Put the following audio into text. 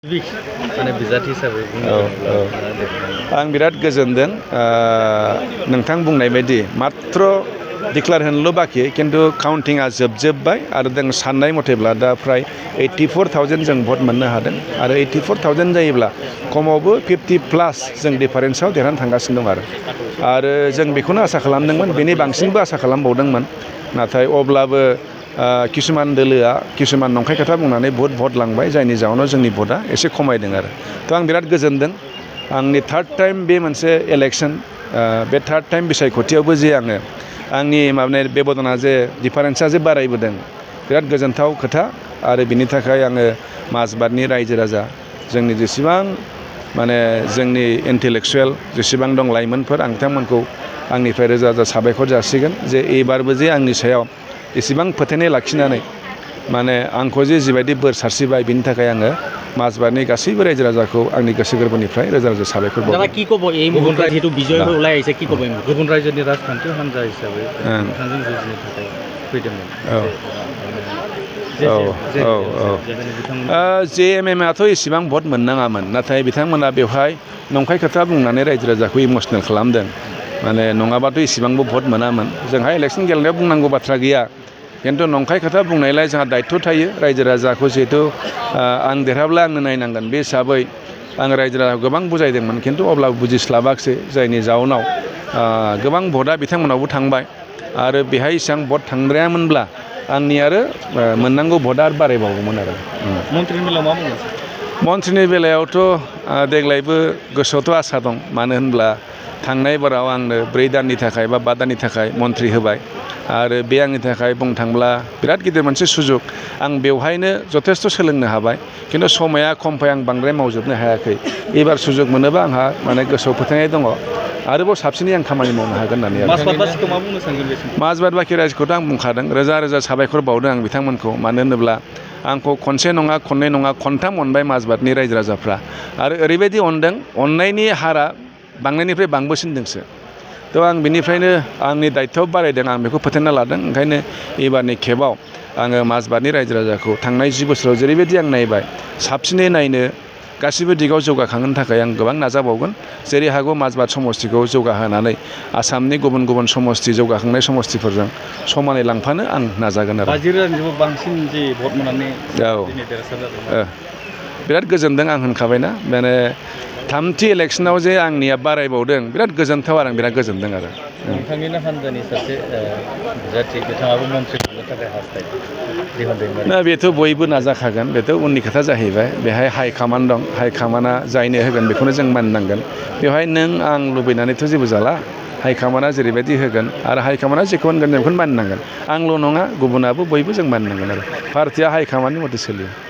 माने बिजाथि हिसाबै आं बिराद गोजोनदों नोंथां बुंनाय बायदि मात्र डिक्लार होनोल' बाखि खिन्थु काउन्टिंआ जोबजोब्बाय आरो जों साननाय मथेब्ला दा फ्राय 84,000 जों भट मोननो हादों आरो 84,000 जायोब्ला खमावबो 50+ जों डिफारेन्सआव देरहानो थांगासिनो दं आरो जों बेखौनो आसा खालामदोंमोन बेनि बांसिनबो आसा खालामबावदोंमोन नाथाय अब्लाबो किसुमान दोलोआ किसुमान नंखाय खोथा बुंनानै बहुत भट लांबाय जायनि जाहोनाव जोंनि भटआ एसे खमायदों आरो आं बिराद गोजोनदों आंनि थार्ड टाइम बे मोनसे इलेक्सन बे थार्ड टाइम बिसायख'थियावबो जे आङो आंनि माने बेबदना जे डिफारेन्सा जे बारायबोदों बिराद गोजोनथाव खोथा आरो बिनि थाखाय आङो माजबातनि रायजो राजा जोंनि जेसेबां माने जोंनि इन्टेलेक्सुवेल जेसेबां दं लाइमोनफोर आं बिथांमोनखौ आंनिफ्राय रोजा रोजा साबायखर जासिगोन जे एबारबो जे आंनि सायाव एसेबां फोथायनाय लाखिनानै माने आंखौ जे जिबायदि बोर सारसिबाय बिनि थाखाय आङो माजबातनि गासैबो रायजो राजाखौ आंनि गोसो गोरबोनिफ्राय रोजा रोजा साबायखर बावो। কি ক'ব এই মুহূৰ্তত যেহেতু বিজয় হৈ ওলাই আহিছে কি ক'ব गुबुन रायजोनि राजखान्थि हान्जा हिसाबै नोंथांजों जुजिनो थाखाय फैदोंमोन JMM आथ' एसेबां भट मोननाङामोन नाथाय बिथांमोना बेवहाय नंखाय खोथा बुंनानै रायजो राजाखौ इमसनेल खालामदों माने नङाबाथ' एसेबांबो भट मोनामोन जोंहा इलेक्सन गेलेनायाव बुंनांगौ बाथ्रा गैया खिन्थु नंखाय खोथा बुंनायलाय जोंहा दायित्व थायो रायजो राजाखौ जिहेथु आं देरहाब्ला आंनो नायनांगोन बे हिसाबै आं रायजो राजाखौ गोबां बुजायदोंमोन खिन्थु अब्लाबो बुजिस्लाबाखिसै जायनि जाउनाव गोबां भटआ बिथांमोनावबो थांबाय आरो बेहाय इसेबां भट थांद्रायामोनब्ला आंनि आरो मोननांगौ भटआ आरो बारायबावगौमोन आरो मन्थ्रिनि बेलायाव मा बुंगोन मन्थ्रिनि बेलायावथ' देग्लायबो गोसोआवथ' आसा दं मानो होनब्ला थांनाय बाराव आंनो 4 दाननि थाखाय बा 5 दाननि थाखाय मन्थ्रि होबाय आरो बे आंनि थाखाय बुंनो थांब्ला बिराद गिदिर मोनसे सुजुग आं बेवहायनो जथेस्थ' सोलोंनो हाबाय खिन्थु समाया खमखाय आं बांद्राय मावजोबनो हायाखै एबार सुजुग मोनोबा आंहा माने गोसोआव फोथायनाय दङ आरोबाव साबसिनै आं खामानि मावनो हागोन होननानै माजबात बाखि रायजोखौथ' आं बुंखादों रोजा रोजा साबायखर बावदों आं बिथांमोनखौ मानो होनोब्ला आंखौ खनसे नङा खननै नङा खनथाम अनबाय माजबातनि रायजो राजाफ्रा आरो ओरैबायदि अनदों अननायनि हारा बांनायनिफ्राय बांबोसिनदोंसो थ' आं बिनिफ्रायनो आंनि दायित्वआव बारायदों आं बेखौ फोथायना लादों ओंखायनो एबारनि खेबाव आङो माजबातनि रायजो राजाखौ थांनाय 10 बोसोराव जेरैबायदि आं नायबाय साबसिनै नायनो गासिबो दिगाव जौगाखांनो थाखाय आं गोबां नाजाबावगोन जेरै हागौ माजबात समस्तिखौ जौगाहोनानै आसामनि गुबुन गुबुन समस्ति जौगाखांनाय समस्तिफोरजों समानै लांफानो आं नाजागोन आरो बांसिन जे भट मोननानै बिराद गोजोनदों आं होनखाबायना माने थामथि इलेक्सनाव जे आंनिया बारायबावदों बिराद गोजोनथाव आरो आं बिराद गोजोनदों आरो नोंथांनिनो हान्जानि सासे बिजाथि बिथाङाबो मन्थ्रि मोननो थाखाय हास्थायदों ना बेथ' बयबो नाजाखागोन बेथ' उननि खोथा जाहैबाय बेहाय हाइकामान्ड दं हाइकामान्डआ जायनो होगोन बेखौनो जों मानिनांगोन बेवहाय नों आं लुबैनानैथ' जेबो जाला हाइकामान्डआ जेरैबायदि होगोन आरो हाइकामान्डआ जेखौ होनगोन जों बेखौनो मानिनांगोन आंल' नङा गुबुनाबो बयबो जों मानिनांगोन आरो पार्टिया हाइकामान्डनि मथे सोलियो